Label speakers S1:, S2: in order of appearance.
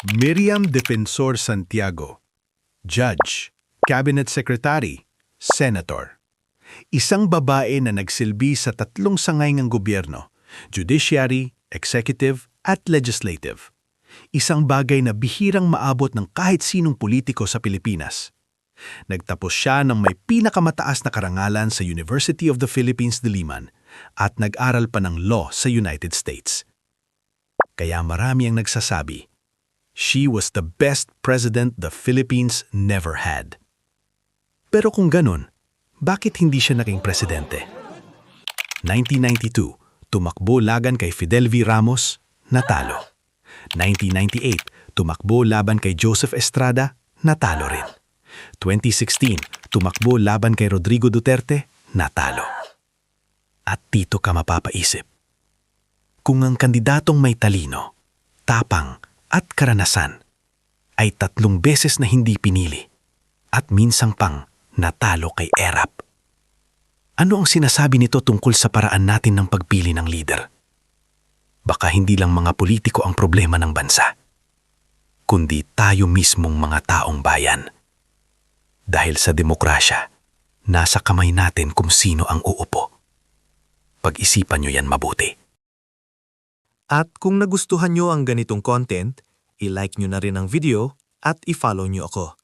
S1: Miriam Defensor Santiago, Judge, Cabinet Secretary, Senator. Isang babae na nagsilbi sa tatlong sangay ng gobyerno, judiciary, executive, at legislative. Isang bagay na bihirang maabot ng kahit sinong politiko sa Pilipinas. Nagtapos siya ng may pinakamataas na karangalan sa University of the Philippines, Diliman at nag-aral pa ng law sa United States. Kaya marami ang nagsasabi, she was the best president the Philippines never had. Pero kung ganun, bakit hindi siya naging presidente? 1992, tumakbo laban kay Fidel V. Ramos, natalo. 1998, tumakbo laban kay Joseph Estrada, natalo rin. 2016, tumakbo laban kay Rodrigo Duterte, natalo. At dito ka mapapaisip. Kung ang kandidatong may talino, tapang at karanasan ay 3 beses na hindi pinili at minsang pang natalo kay ERAP. Ano ang sinasabi nito tungkol sa paraan natin ng pagpili ng leader? Baka hindi lang mga politiko ang problema ng bansa, kundi tayo mismong mga taong bayan. Dahil sa demokrasya, nasa kamay natin kung sino ang uupo. Pag-isipan nyo yan mabuti.
S2: At kung nagustuhan nyo ang ganitong content, i-like nyo na rin ang video at i-follow nyo ako.